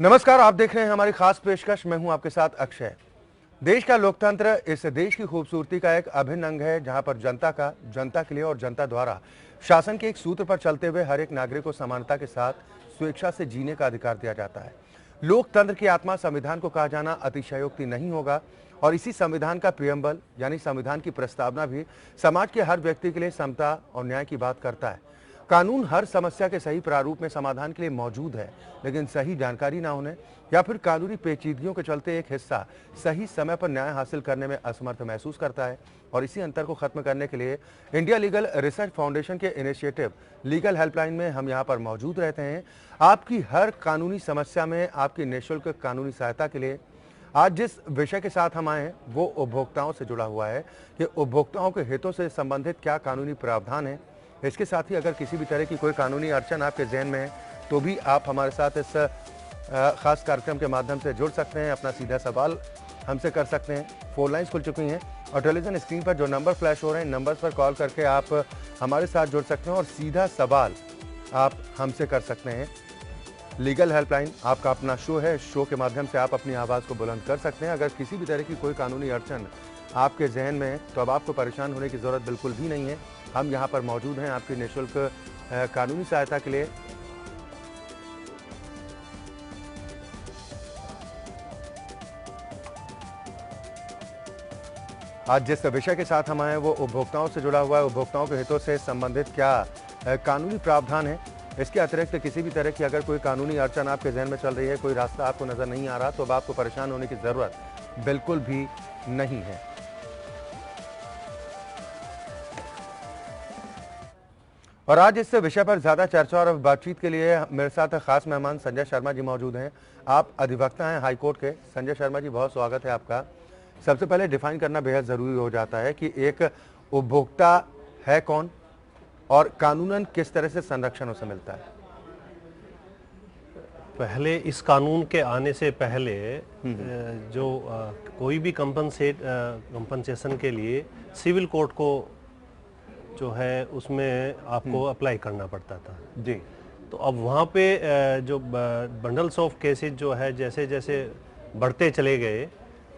नमस्कार, आप देख रहे हैं हमारी खास पेशकश। मैं हूं आपके साथ अक्षय। देश का लोकतंत्र इस देश की खूबसूरती का एक अभिन्न अंग है, जहां पर जनता का जनता के लिए और जनता द्वारा शासन के एक सूत्र पर चलते हुए हर एक नागरिक को समानता के साथ स्वेच्छा से जीने का अधिकार दिया जाता है। लोकतंत्र की आत्मा संविधान को कहा जाना अतिशयोक्ति नहीं होगा और इसी संविधान का प्रियम्बल यानी संविधान की प्रस्तावना भी समाज के हर व्यक्ति के लिए समता और न्याय की बात करता है। कानून हर समस्या के सही प्रारूप में समाधान के लिए मौजूद है, लेकिन सही जानकारी ना होने या फिर कानूनी पेचीदगियों के चलते एक हिस्सा सही समय पर न्याय हासिल करने में असमर्थ महसूस करता है। और इसी अंतर को खत्म करने के लिए इंडिया लीगल रिसर्च फाउंडेशन के इनिशिएटिव लीगल हेल्पलाइन में हम यहाँ पर मौजूद रहते हैं, आपकी हर कानूनी समस्या में आपकी निःशुल्क कानूनी सहायता के लिए। आज जिस विषय के साथ हम आए हैं वो उपभोक्ताओं से जुड़ा हुआ है कि उपभोक्ताओं के हितों से संबंधित क्या कानूनी प्रावधान है। इसके साथ ही अगर किसी भी तरह की कोई कानूनी अड़चन आपके जहन में है तो भी आप हमारे साथ इस खास कार्यक्रम के माध्यम से जुड़ सकते हैं, अपना सीधा सवाल हमसे कर सकते हैं। फोन लाइन्स खुल चुकी हैं और टेलीविजन स्क्रीन पर जो नंबर फ्लैश हो रहे हैं, नंबर्स पर कॉल करके आप हमारे साथ जुड़ सकते हैं और सीधा सवाल आप हमसे कर सकते हैं। लीगल हेल्पलाइन आपका अपना शो है, शो के माध्यम से आप अपनी आवाज़ को बुलंद कर सकते हैं। अगर किसी भी तरह की कोई कानूनी अड़चन आपके जहन में है तो अब आपको परेशान होने की ज़रूरत बिल्कुल भी नहीं है। हम यहाँ पर मौजूद हैं आपकी निःशुल्क कानूनी सहायता के लिए। आज जिस विषय के साथ हम आए हैं वो उपभोक्ताओं से जुड़ा हुआ है। उपभोक्ताओं के हितों से संबंधित क्या कानूनी प्रावधान है। इसके अतिरिक्त किसी भी तरह की अगर कोई कानूनी अड़चन आपके जहन में चल रही है, कोई रास्ता आपको नजर नहीं आ रहा, तो अब आपको परेशान होने की जरूरत बिल्कुल भी नहीं है। और आज इस विषय पर ज्यादा चर्चा और बातचीत के लिए मेरे साथ खास मेहमान संजय शर्मा जी मौजूद हैं। आप अधिवक्ता हैं हाईकोर्ट के। संजय शर्मा जी, बहुत स्वागत है आपका। सबसे पहले डिफाइन करना बेहद जरूरी हो जाता है कि एक उपभोक्ता है कौन और कानूनन किस तरह से संरक्षण उसे मिलता है। पहले इस कानून के आने से पहले जो कोई भी कंपनसेशन के लिए सिविल कोर्ट को जो है उसमें आपको अप्लाई करना पड़ता था जी। तो अब वहाँ पे जो बंडल्स ऑफ केसेस जो है जैसे जैसे बढ़ते चले गए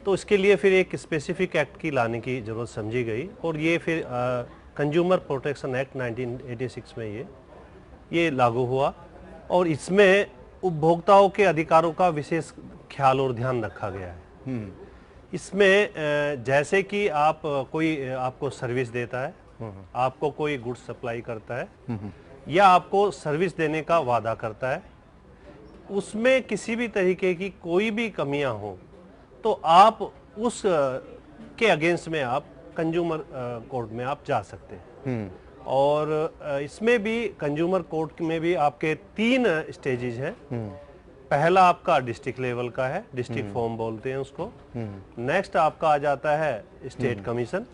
तो इसके लिए फिर एक स्पेसिफिक एक्ट की लाने की ज़रूरत समझी गई और ये फिर कंज्यूमर प्रोटेक्शन एक्ट 1986 में ये लागू हुआ और इसमें उपभोक्ताओं के अधिकारों का विशेष ख्याल और ध्यान रखा गया है। इसमें जैसे कि आप कोई आपको सर्विस देता है, आपको कोई गुड्स सप्लाई करता है या आपको सर्विस देने का वादा करता है, उसमें किसी भी तरीके की कोई भी कमियां हो तो आप उस के अगेंस्ट में आप कंज्यूमर कोर्ट में आप जा सकते हैं। और इसमें भी कंज्यूमर कोर्ट में भी आपके 3 स्टेजेस हैं। पहला आपका डिस्ट्रिक्ट लेवल का है, डिस्ट्रिक्ट फॉर्म बोलते हैं उसको। नेक्स्ट आपका आ जाता है स्टेट कमीशन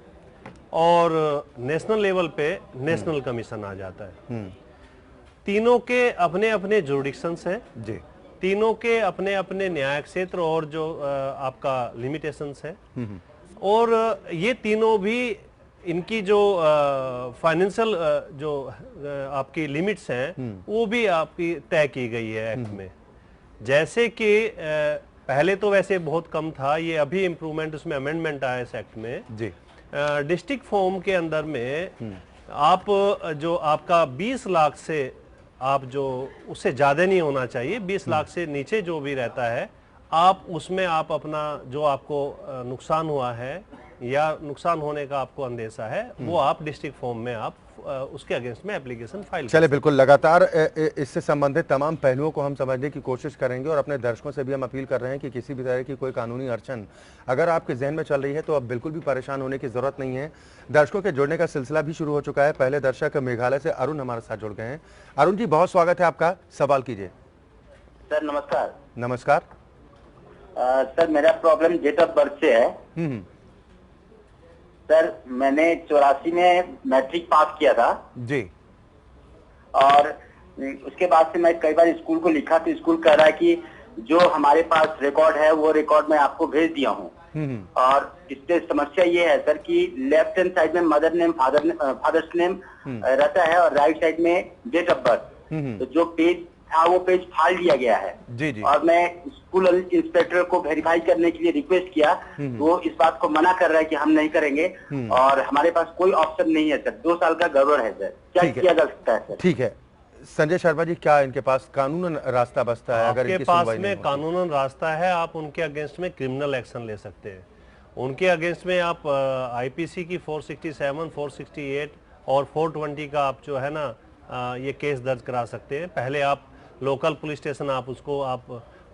और नेशनल लेवल पे नेशनल कमीशन आ जाता है। तीनों के अपने अपने जुरिडिक्शंस हैं जी, तीनों के अपने अपने न्याय क्षेत्र और जो आपका लिमिटेशंस है और ये तीनों भी इनकी जो फाइनेंशियल जो आपकी लिमिट्स हैं वो भी आपकी तय की गई है एक्ट में। जैसे कि पहले तो वैसे बहुत कम था, ये अभी इम्प्रूवमेंट उसमें अमेंडमेंट आया इस एक्ट में जी। डिस्ट्रिक्ट फॉर्म के अंदर में आप जो आपका 20 लाख से आप जो उससे ज़्यादा नहीं होना चाहिए, 20 लाख से नीचे जो भी रहता है आप उसमें आप अपना जो आपको नुकसान हुआ है या नुकसान होने का आपको अंदेशा है वो आप डिस्ट्रिक्ट फॉर्म में आप उसके अगेंस्ट में एप्लीकेशन फाइल। चले, बिल्कुल लगातार इससे संबंधित तमाम पहलुओं को हम समझने की कोशिश करेंगे और अपने दर्शकों से भी हम अपील कर रहे हैं कि किसी भी तरह की कोई कानूनी अड़चन अगर आपके जहन में चल रही है तो अब बिल्कुल भी परेशान होने की जरूरत नहीं है। दर्शकों के जुड़ने का सिलसिला भी शुरू हो चुका है। पहले दर्शक मेघालय से अरुण हमारे साथ जुड़ गए हैं। अरुण जी, बहुत स्वागत है आपका, सवाल कीजिए। सर नमस्कार। नमस्कार सर, मेरा प्रॉब्लम डेट ऑफ बर्थ से है। सर, मैंने 84 में मैट्रिक पास किया था जी और उसके बाद से मैं कई बार स्कूल को लिखा तो स्कूल कह रहा है कि जो हमारे पास रिकॉर्ड है वो रिकॉर्ड मैं आपको भेज दिया हूँ। और इससे समस्या ये है सर कि लेफ्ट हैंड साइड में मदर नेम फादर्स नेम रहता है और राइट साइड में डेट ऑफ बर्थ। तो जो पेज था वो पेज फाड़ लिया गया है। जी जी। और मैं स्कूल इंस्पेक्टर को वेरीफाई करने के लिए रिक्वेस्ट किया, तो वो इस बात को मना कर रहा है कि हम नहीं करेंगे और हमारे पास कोई ऑप्शन नहीं है सर। 2 साल का गड़बड़ है सर, क्या किया जा सकता है सर? ठीक है संजय शर्मा जी, क्या इनके पास कानूनन रास्ता बचता है? अगर आपके इनकी पास सुनवाई नहीं में होती? कानूनन रास्ता है, आप उनके अगेंस्ट में क्रिमिनल एक्शन ले सकते हैं। उनके अगेंस्ट में आप आईपीसी की 467, 468 और 420 का आप जो है ना ये केस दर्ज करा सकते हैं। पहले आप लोकल पुलिस स्टेशन आप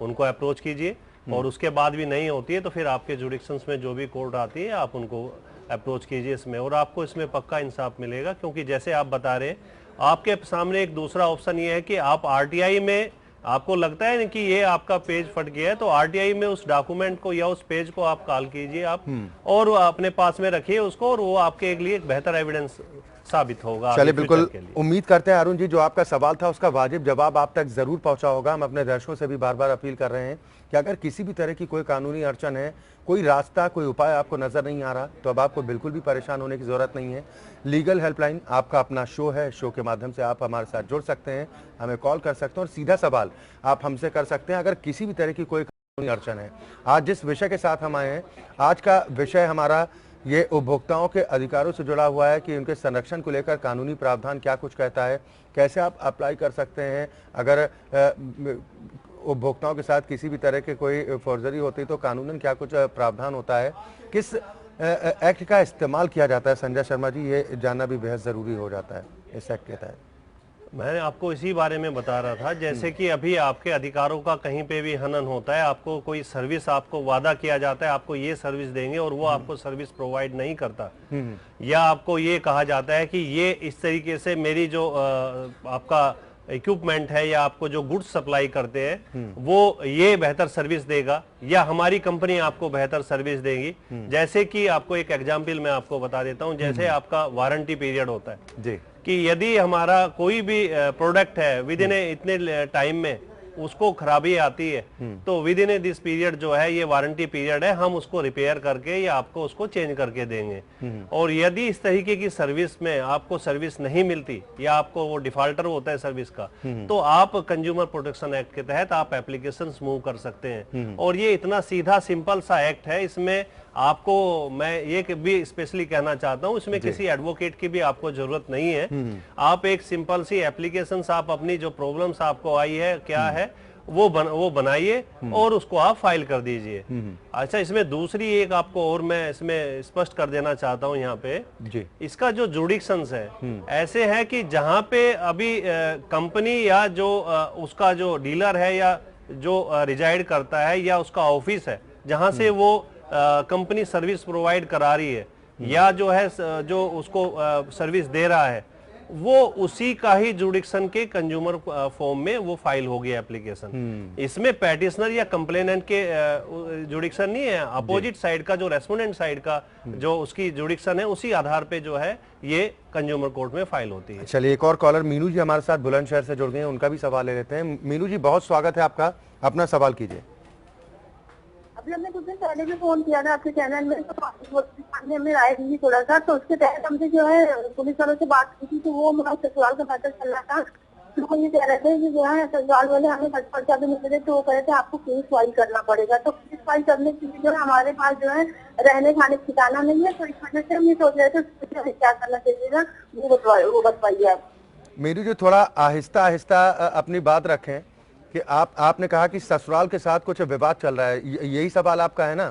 उनको अप्रोच कीजिए और उसके बाद भी नहीं होती है तो फिर आपके जुडिक्शंस में जो भी कोर्ट आती है आप उनको अप्रोच कीजिए इसमें, और आपको इसमें पक्का इंसाफ मिलेगा। क्योंकि जैसे आप बता रहे हैं, आपके सामने एक दूसरा ऑप्शन ये है कि आप आरटीआई में, आपको लगता है ना कि ये आपका पेज फट गया है, तो आरटीआई में उस डॉक्यूमेंट को या उस पेज को आप कॉल कीजिए आप और अपने पास में रखिए उसको, और वो आपके लिए एक बेहतर एविडेंस साबित होगा। चलिए बिल्कुल उम्मीद करते हैं अरुण जी, जो आपका सवाल था उसका वाजिब जवाब आप तक जरूर पहुंचा होगा। हम अपने दर्शकों से भी बार बार अपील कर रहे हैं कि अगर किसी भी तरह की कोई कानूनी अड़चन है, कोई रास्ता, कोई उपाय आपको नजर नहीं आ रहा, तो अब आपको बिल्कुल भी परेशान होने की जरूरत नहीं है। लीगल हेल्पलाइन आपका अपना शो है, शो के माध्यम से आप हमारे साथ जुड़ सकते हैं, हमें कॉल कर सकते हैं और सीधा सवाल आप हमसे कर सकते हैं अगर किसी भी तरह की कोई कानूनी अड़चन है। आज जिस विषय के साथ हम आए हैं, आज का विषय हमारा ये उपभोक्ताओं के अधिकारों से जुड़ा हुआ है कि उनके संरक्षण को लेकर कानूनी प्रावधान क्या कुछ कहता है, कैसे आप अप्लाई कर सकते हैं अगर उपभोक्ताओं के साथ किसी भी तरह के कोई फौर्जरी होती तो कानूनन क्या कुछ प्रावधान होता है, किस एक्ट का इस्तेमाल किया जाता है। संजय शर्मा जी, ये जानना भी बेहद ज़रूरी हो जाता है इस एक्ट के तहत। मैं आपको इसी बारे में बता रहा था, जैसे कि अभी आपके अधिकारों का कहीं पे भी हनन होता है, आपको कोई सर्विस, आपको वादा किया जाता है आपको ये सर्विस देंगे और वो आपको सर्विस प्रोवाइड नहीं करता, या आपको ये कहा जाता है कि ये इस तरीके से मेरी जो आपका इक्विपमेंट है या आपको जो गुड्स सप्लाई करते हैं वो ये बेहतर सर्विस देगा या हमारी कंपनी आपको बेहतर सर्विस देगी। जैसे कि आपको एक एग्जांपल मैं आपको बता देता हूं, जैसे आपका वारंटी पीरियड होता है जी, कि यदि हमारा कोई भी प्रोडक्ट है विद इन इतने टाइम में उसको खराबी आती है तो विद इन दिस पीरियड जो है ये वारंटी पीरियड है, हम उसको रिपेयर करके या आपको उसको चेंज करके देंगे। और यदि इस तरीके की सर्विस में आपको सर्विस नहीं मिलती या आपको वो डिफॉल्टर होता है सर्विस का, तो आप कंज्यूमर प्रोटेक्शन एक्ट के तहत आप एप्लीकेशन मूव कर सकते हैं। और ये इतना सीधा सिंपल सा एक्ट है, इसमें आपको मैं ये भी स्पेशली कहना चाहता हूं, इसमें किसी एडवोकेट की भी आपको जरूरत नहीं है। आप एक सिंपल सी एप्लीकेशन आप अपनी जो प्रॉब्लम्स आपको आई है क्या है वो बनाइए और उसको आप फाइल कर दीजिए। अच्छा, इसमें दूसरी एक आपको और मैं इसमें स्पष्ट कर देना चाहता हूं यहाँ पे जी, इसका जो जुडिक्शंस है ऐसे है कि जहां पे अभी कंपनी या जो उसका जो डीलर है या जो रिजाइड करता है या उसका ऑफिस है जहां से वो कंपनी सर्विस प्रोवाइड करा रही है या जो है जो उसको सर्विस दे रहा है, वो उसी का ही जुडिक्शन के कंज्यूमर फॉर्म में वो फाइल होगी एप्लीकेशन। इसमें पैटिशनर या कंप्लेनेंट के जुडिक्शन नहीं है, अपोजिट साइड का जो रेस्पोंडेंट साइड का जो उसकी जुडिक्शन है उसी आधार पे जो है ये कंज्यूमर कोर्ट में फाइल होती है। चलिए एक और कॉलर मीनू जी हमारे साथ बुलंदशहर से जुड़ गए हैं, उनका भी सवाल ले लेते हैं। मीनू जी, बहुत स्वागत है आपका, अपना सवाल कीजिए। अभी हमने कुछ दिन पहले भी फोन किया था आपके चैनल में, तो हमें राय दी थोड़ा सा, तो उसके तहत हमसे जो है पुलिस वालों से बात की थी, तो वो हमारा ससुराल का मैटर चल रहा था। तो वो ये कह रहे थे कि जो है ससुराल वाले हमें पर्चा भी मिले थे, तो वो कह रहे थे आपको केस फाइल करना पड़ेगा। तो केस फाइल करने के लिए जो है हमारे पास जो है रहने खाने ठिकाना नहीं है, तो इस वजह से हम ये सोच रहे थे क्या करना चाहिए, वो बताइए आप। मीनू जी, थोड़ा आहिस्ता आहिस्ता अपनी बात रखें कि आपने कहा कि ससुराल के साथ कुछ विवाद चल रहा है, यही सवाल आपका है ना?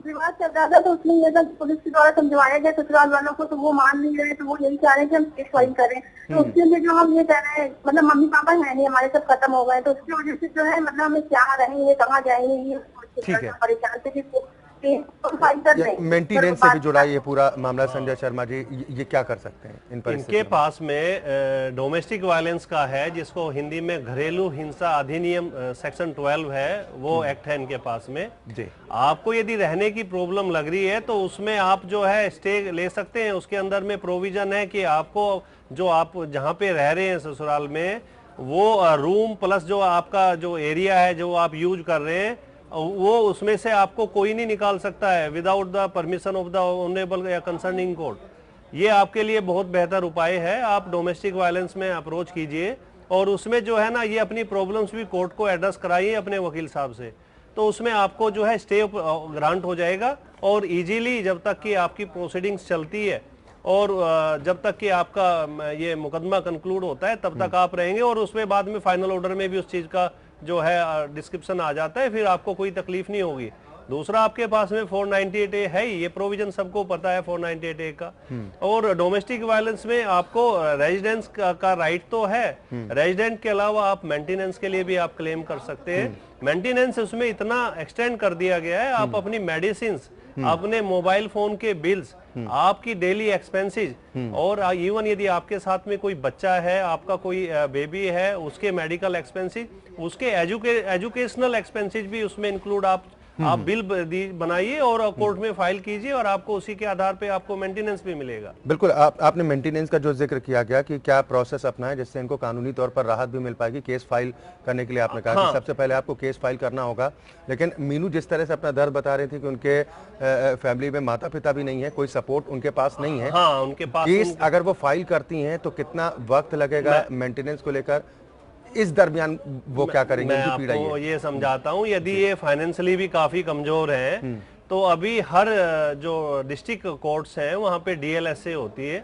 विवाद चल रहा था, तो उसमें ये था पुलिस के द्वारा समझवाया गया ससुराल वालों को, तो वो मान नहीं रहे, तो वो यही चाह रहे हैं कि हम केस फाइल करें। तो उसके लिए जो हम ये कह रहे हैं, मतलब मम्मी पापा है नहीं हमारे, सब खत्म हो गए, तो उसकी वजह से जो है मतलब हमें क्या रहेंगे, कहाँ जाएंगे, ये परेशान थे कि मेंटेनेंस से भी जुड़ा ये पूरा मामला। संजय शर्मा जी, ये क्या कर सकते हैं इन परिस्थितियों इनके पास में डोमेस्टिक वायलेंस का है, जिसको हिंदी में घरेलू हिंसा अधिनियम सेक्शन 12 है, वो एक्ट है इनके पास में जी। आपको यदि रहने की प्रॉब्लम लग रही है तो उसमें आप जो है स्टे ले सकते हैं। उसके अंदर में प्रोविजन है कि आपको जो आप जहाँ पे रह रहे हैं ससुराल में, वो रूम प्लस जो आपका जो एरिया है जो आप यूज कर रहे हैं, वो उसमें से आपको कोई नहीं निकाल सकता है without the permission of the honourable या कंसर्निंग कोर्ट। ये आपके लिए बहुत बेहतर उपाय है। आप डोमेस्टिक वायलेंस में अप्रोच कीजिए और उसमें जो है ना ये अपनी प्रॉब्लम्स भी कोर्ट को एड्रेस कराइए अपने वकील साहब से, तो उसमें आपको जो है स्टे ग्रांट हो जाएगा और इजीली जब तक कि आपकी प्रोसीडिंग्स चलती है और जब तक कि आपका ये मुकदमा कंक्लूड होता है तब तक आप रहेंगे, और उसमें बाद में फाइनल ऑर्डर में भी उस चीज का जो है डिस्क्रिप्शन आ जाता है, फिर आपको कोई तकलीफ नहीं होगी। दूसरा, आपके पास में 498A है ही, ये प्रोविजन सबको पता है 498A का। और डोमेस्टिक वायलेंस में आपको रेजिडेंस का राइट तो है, रेजिडेंट के अलावा आप मेंटेनेंस के लिए भी आप क्लेम कर सकते हैं। मेंटेनेंस उसमें इतना एक्सटेंड कर दिया गया है, आप अपनी मेडिसिन, अपने मोबाइल फोन के बिल्स, आपकी डेली एक्सपेंसेस, और इवन यदि आपके साथ में कोई बच्चा है, आपका कोई बेबी है, उसके मेडिकल एक्सपेंसेस, उसके एजुकेशनल एक्सपेंसेस भी उसमें इंक्लूड आप बिल बनाइए और कोर्ट में फाइल कीजिए और आपको उसी के आधार पे आपको मेंटेनेंस भी मिलेगा। बिल्कुल, आपने मेंटेनेंस का जो जिक्र किया गया कि क्या प्रोसेस अपना है जिससे इनको कानूनी तौर पर राहत भी मिल पाएगी केस फाइल करने के लिए, आपने कहा कि सबसे पहले आपको केस फाइल करना होगा। लेकिन मीनू जिस तरह से अपना दर्द बता रहे थे कि उनके फैमिली में माता पिता भी नहीं है, कोई सपोर्ट उनके पास नहीं है, हाँ, उनके पास केस अगर वो फाइल करती हैं तो कितना वक्त लगेगा मेंटेनेंस को लेकर, इस दरमियान वो क्या करेंगे? मैं आपको ये समझाता हूँ, यदि ये फाइनेंशियली भी काफी कमजोर है तो अभी हर जो डिस्ट्रिक्ट कोर्ट्स हैं वहाँ पे DLSA होती है,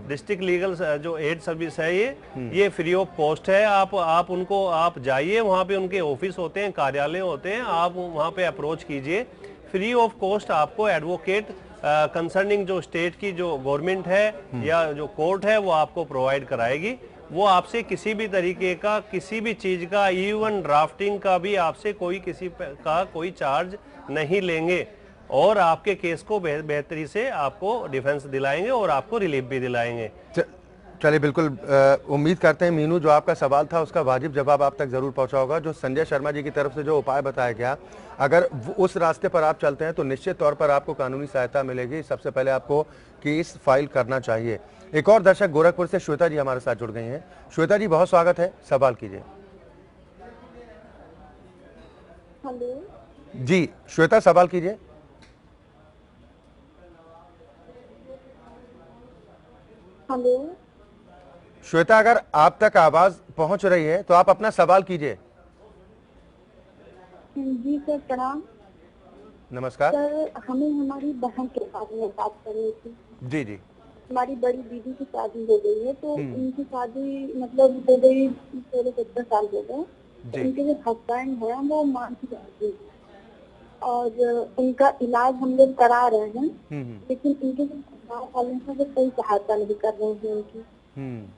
डिस्ट्रिक्ट लीगल जो एड सर्विस है, ये फ्री ऑफ कॉस्ट है। आप जाइए, वहाँ पे उनके ऑफिस होते हैं, कार्यालय होते हैं, आप वहाँ पे अप्रोच कीजिए, फ्री ऑफ कॉस्ट आपको एडवोकेट कंसर्निंग जो स्टेट की जो गवर्नमेंट है या जो कोर्ट है वो आपको प्रोवाइड कराएगी। वो आपसे किसी भी तरीके का, किसी भी चीज का, इवन ड्राफ्टिंग का भी आपसे किसी का कोई चार्ज नहीं लेंगे और आपके केस को बेहतरी से आपको डिफेंस दिलाएंगे और आपको रिलीफ भी दिलाएंगे। चलिए, बिल्कुल उम्मीद करते हैं मीनू जो आपका सवाल था उसका वाजिब जवाब आप तक जरूर पहुंचा होगा। जो संजय शर्मा जी की तरफ से जो उपाय बताया गया, अगर उस रास्ते पर आप चलते हैं तो निश्चित तौर पर आपको कानूनी सहायता मिलेगी। सबसे पहले आपको केस फाइल करना चाहिए। एक और दर्शक गोरखपुर से श्वेता जी हमारे साथ जुड़ गई हैं। श्वेता जी, बहुत स्वागत है, सवाल कीजिए। हेलो जी श्वेता, सवाल कीजिए। हेलो श्वेता, अगर आप तक आवाज पहुंच रही है तो आप अपना सवाल कीजिए। जी सर, प्रणाम। नमस्कार सर, हमें हमारी बहन के बारे में बात करनी थी। जी जी। हमारी बड़ी दीदी की शादी हो गई है, तो उनकी शादी मतलब हो गई 16-17 साल हो गए। उनके जो हस्बैंड है वो मानसिक रोगी है और उनका इलाज हम लोग करा रहे हैं, लेकिन उनके जो परिवार वाले हैं वो कोई सहायता नहीं कर रहे हैं उनकी।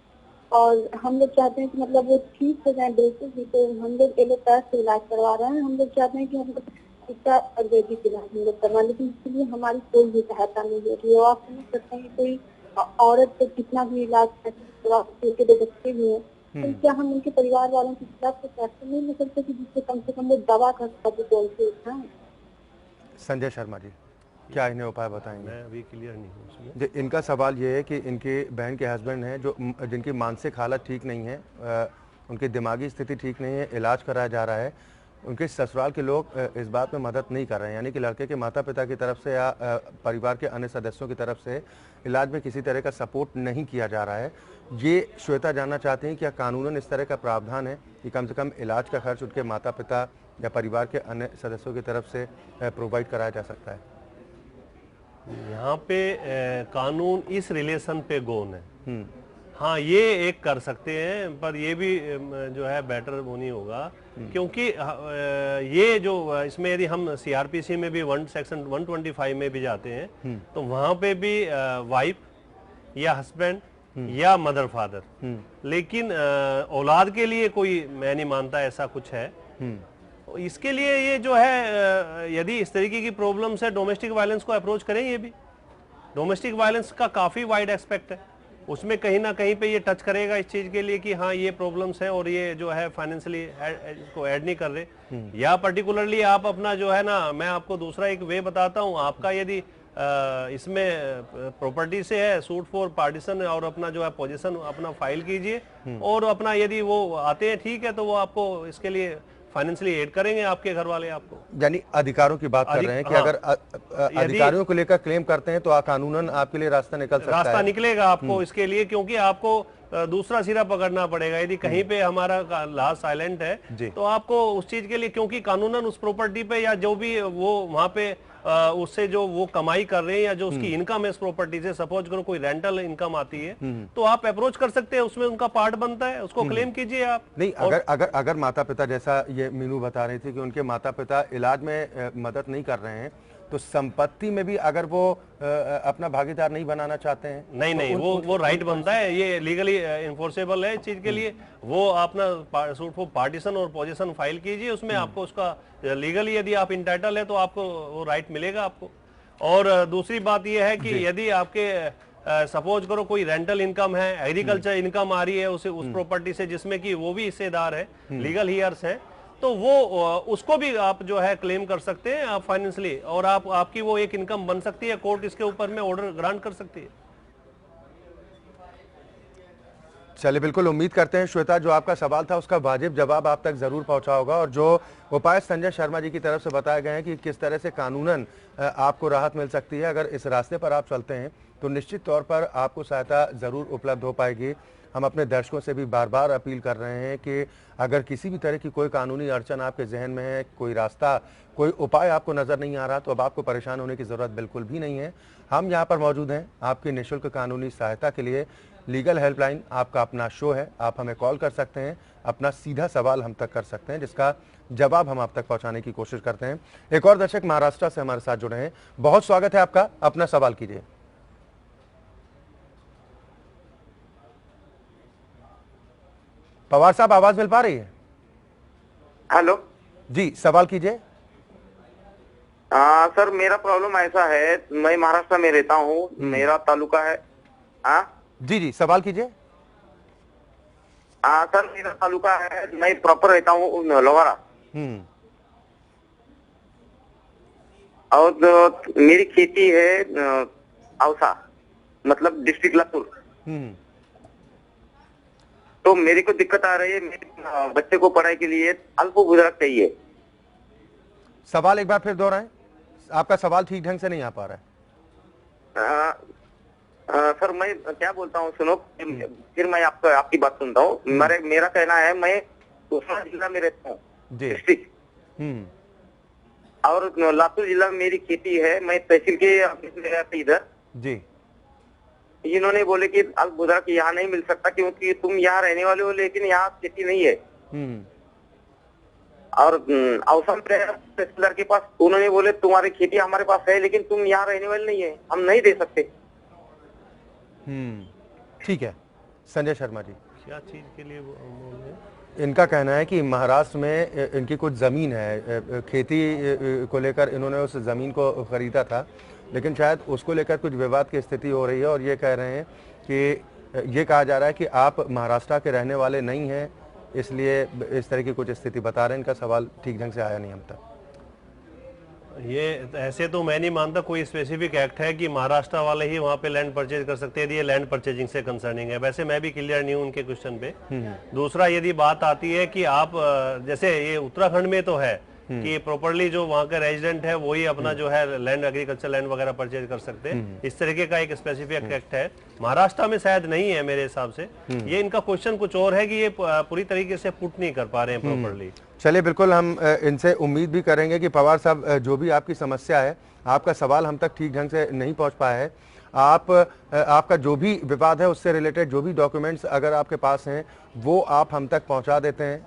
और हम लोग चाहते हैं कि मतलब वो ठीक हो जाए बिल्कुल भी, तो हम लोग एलोपैथ से इलाज करवा रहे हैं। हम लोग चाहते हैं कि हम लोग इसका आयुर्वेदिक इलाज हम लोग करवा, लेकिन इसके लिए हमारी कोई भी सहायता नहीं हो रही है। और आप समझ सकते हैं कोई औरत को कितना भी इलाज करवा, उनके 2 बच्चे भी हैं, तो क्या हम उनके परिवार वालों के खिलाफ कुछ एक्शन नहीं ले सकते कि जिससे कम से कम वो दवा का खर्च तो उनसे उठाएं? संजय शर्मा जी, क्या इन्हें उपाय बताएंगे? मैं अभी क्लियर नहीं हूँ उसमें। इनका सवाल ये है कि इनके बहन के हस्बैंड हैं जो जिनकी मानसिक हालत ठीक नहीं है, उनकी दिमागी स्थिति ठीक नहीं है, इलाज कराया जा रहा है। उनके ससुराल के लोग इस बात में मदद नहीं कर रहे हैं, यानी कि लड़के के माता पिता की तरफ से या परिवार के अन्य सदस्यों की तरफ से इलाज में किसी तरह का सपोर्ट नहीं किया जा रहा है। ये श्वेता जानना चाहते हैं क्या कानूनन इस तरह का प्रावधान है कि कम से कम इलाज का खर्च उनके माता पिता या परिवार के अन्य सदस्यों की तरफ से प्रोवाइड कराया जा सकता है? यहाँ पे कानून इस रिलेशन पे गौन है। हाँ, ये एक कर सकते हैं, पर ये भी जो है बेटर वो नहीं होगा, क्योंकि ये जो इसमें यदि हम CRPC में भी सेक्शन 125 में भी जाते हैं तो वहाँ पे भी वाइफ या हस्बैंड या मदर फादर, लेकिन औलाद के लिए कोई, मैं नहीं मानता ऐसा कुछ है। इसके लिए ये जो है यदि इस तरीके की प्रॉब्लम्स है, डोमेस्टिक वायलेंस को अप्रोच करें। ये भी डोमेस्टिक वायलेंस का काफी वाइड एस्पेक्ट है, उसमें कहीं ना कहीं पे ये टच करेगा इस चीज के लिए कि हाँ ये प्रॉब्लम्स है और ये जो है फाइनेंशियली इसको ऐड नहीं कर रहे, या पर्टिकुलरली आप अपना जो है ना, मैं आपको दूसरा एक वे बताता हूँ। आपका यदि इसमें प्रॉपर्टी से है, सूट फॉर पार्टीशन, और अपना जो है पोजीशन अपना फाइल कीजिए, और अपना यदि वो आते हैं ठीक है तो वो आपको इसके लिए फाइनेंशियली एड करेंगे, आपके घर वाले आपको। यानी अधिकारों की बात कर रहे हैं कि अगर अधिकारियों को लेकर क्लेम करते हैं तो कानूनन आपके लिए रास्ता निकल सकता है। रास्ता निकलेगा आपको इसके लिए, क्योंकि आपको दूसरा सिरा पकड़ना पड़ेगा। यदि कहीं पे हमारा लास्ट साइलेंट है जी। तो आपको उस चीज के लिए, क्योंकि कानूनन उस प्रॉपर्टी पे या जो भी वो वहां पे उससे जो वो कमाई कर रहे हैं या जो उसकी इनकम है इस प्रॉपर्टी से, सपोज करो कोई रेंटल इनकम आती है तो आप अप्रोच कर सकते हैं, उसमें उनका पार्ट बनता है, उसको क्लेम कीजिए आप। नहीं, अगर माता पिता, जैसा ये मीनू बता रही थी कि उनके माता पिता इलाज में मदद नहीं कर रहे हैं, तो संपत्ति में भी अगर वो अपना भागीदार नहीं बनाना चाहते हैं, नहीं नहीं, वो राइट बनता है, ये लीगली इन्फोर्सेबल है इस चीज के लिए। वो अपना सूट फॉर पार्टीशन और पोजीशन फाइल कीजिए, उसमें आपको उसका लीगली यदि आप इंटाइटल है तो आपको वो राइट मिलेगा आपको। और दूसरी बात ये है कि यदि आपके सपोज करो कोई रेंटल इनकम है, एग्रीकल्चर इनकम आ रही है उस प्रॉपर्टी से जिसमें कि वो भी हिस्सेदार है, लीगल हियर्स है, तो वो उसको भी आप जो है क्लेम कर सकते हैं आप फाइनेंशियली, और आपकी वो एक इनकम बन सकती है, कोर्ट इसके ऊपर में ऑर्डर ग्रांट कर सकती है। चलिए, बिल्कुल उम्मीद करते हैं श्वेता, जो आपका सवाल था उसका वाजिब जवाब आप तक जरूर पहुंचा होगा, और जो उपाय संजय शर्मा जी की तरफ से बताए गए हैं कि किस तरह से कानूनन आपको राहत मिल सकती है, अगर इस रास्ते पर आप चलते हैं तो निश्चित तौर पर आपको सहायता जरूर उपलब्ध हो पाएगी। हम अपने दर्शकों से भी बार बार अपील कर रहे हैं कि अगर किसी भी तरह की कोई कानूनी अड़चन आपके जहन में है, कोई रास्ता, कोई उपाय आपको नज़र नहीं आ रहा, तो अब आपको परेशान होने की ज़रूरत बिल्कुल भी नहीं है। हम यहाँ पर मौजूद हैं आपकी निःशुल्क कानूनी सहायता के लिए। लीगल हेल्पलाइन आपका अपना शो है, आप हमें कॉल कर सकते हैं, अपना सीधा सवाल हम तक कर सकते हैं, जिसका जवाब हम आप तक पहुँचाने की कोशिश करते हैं। एक और दर्शक महाराष्ट्र से हमारे साथ जुड़े हैं, बहुत स्वागत है आपका, अपना सवाल कीजिए। पवार साहब, आवाज मिल पा रही है? हेलो जी, सवाल कीजिए। सर, मेरा प्रॉब्लम ऐसा है, मैं महाराष्ट्र में रहता हूँ, मेरा तालुका है। जी जी, सवाल कीजिए। सर, मेरा तालुका है, मैं प्रॉपर रहता हूँ लोहारा, और मेरी खेती है औसा, मतलब डिस्ट्रिक्ट लातूर। तो मेरे को दिक्कत आ रही है, मेरे बच्चे को पढ़ाई के लिए अल्पभूधारक चाहिए। सवाल एक बार फिर दोहराएं, आपका सवाल ठीक ढंग से नहीं आ पा रहा है। सर, मैं क्या बोलता हूँ, सुनो, फिर मैं आपकी बात सुनता हूँ। मेरा कहना है, मैं उस्मानाबाद जिला में रहता हूँ, डिस्ट्रिक्ट, और लातूर जिला में मेरी खेती है। मैं तहसील के इधर जी, इन्होंने बोले कि अल्पभूधारक यहाँ नहीं मिल सकता क्योंकि तुम यहाँ रहने वाले हो, लेकिन यहाँ खेती नहीं है। और औसम तहसीलदार के पास उन्होंने बोले तुम्हारी खेती हमारे पास है, लेकिन तुम यहाँ रहने वाले नहीं है, हम नहीं दे सकते। ठीक है, संजय शर्मा जी, क्या चीज के लिए इनका कहना है कि महाराष्ट्र में इनकी कुछ ज़मीन है, खेती को लेकर इन्होंने उस ज़मीन को खरीदा था, लेकिन शायद उसको लेकर कुछ विवाद की स्थिति हो रही है, और ये कह रहे हैं कि ये कहा जा रहा है कि आप महाराष्ट्र के रहने वाले नहीं हैं, इसलिए इस तरह की कुछ स्थिति बता रहे हैं। इनका सवाल ठीक ढंग से आया नहीं हम तक। ये ऐसे तो मैं नहीं मानता कोई स्पेसिफिक एक्ट है कि महाराष्ट्र वाले ही वहाँ पे लैंड परचेज कर सकते हैं, यदि ये लैंड परचेजिंग से कंसर्निंग है। वैसे मैं भी क्लियर नहीं हूँ उनके क्वेश्चन पे। दूसरा, यदि बात आती है कि आप जैसे ये उत्तराखंड में तो है कि प्रॉपर्ली जो वहाँ का रेजिडेंट है वही अपना जो है लैंड, एग्रीकल्चर लैंड वगैरह परचेज कर सकते हैं, इस तरीके का एक स्पेसिफिक एक्ट है। महाराष्ट्र में शायद नहीं है मेरे हिसाब से। ये इनका क्वेश्चन कुछ और है कि ये पूरी तरीके से पुट नहीं कर पा रहे हैं प्रॉपर्ली। चलिए, बिल्कुल हम इनसे उम्मीद भी करेंगे कि पवार साहब, जो भी आपकी समस्या है, आपका सवाल हम तक ठीक ढंग से नहीं पहुंच पाया है, आपका जो भी विवाद है उससे रिलेटेड जो भी डॉक्यूमेंट्स अगर आपके पास हैं वो आप हम तक पहुंचा देते हैं।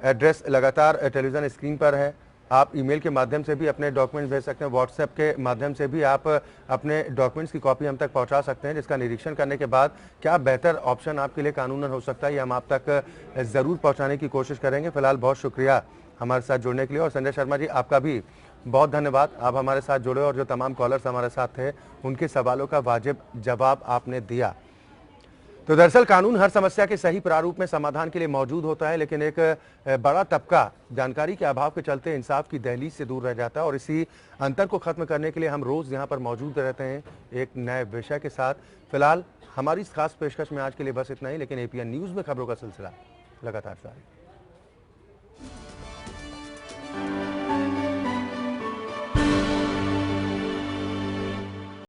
एड्रेस लगातार टेलीविज़न स्क्रीन पर है, आप ईमेल के माध्यम से भी अपने डॉक्यूमेंट्स भेज सकते हैं, व्हाट्सएप के माध्यम से भी आप अपने डॉक्यूमेंट्स की कॉपी हम तक पहुंचा सकते हैं, जिसका निरीक्षण करने के बाद क्या बेहतर ऑप्शन आपके लिए कानूनन हो सकता है, ये हम आप तक ज़रूर पहुंचाने की कोशिश करेंगे। फिलहाल बहुत शुक्रिया हमारे साथ जुड़ने के लिए, और संजय शर्मा जी, आपका भी बहुत धन्यवाद, आप हमारे साथ जुड़े और जो तमाम कॉलर्स हमारे साथ थे उनके सवालों का वाजिब जवाब आपने दिया। तो दरअसल कानून हर समस्या के सही प्रारूप में समाधान के लिए मौजूद होता है, लेकिन एक बड़ा तबका जानकारी के अभाव के चलते इंसाफ की दहलीज से दूर रह जाता है, और इसी अंतर को खत्म करने के लिए हम रोज यहाँ पर मौजूद रहते हैं एक नए विषय के साथ। फिलहाल हमारी इस खास पेशकश में आज के लिए बस इतना ही, लेकिन एपीएन न्यूज़ में खबरों का सिलसिला लगातार जारी।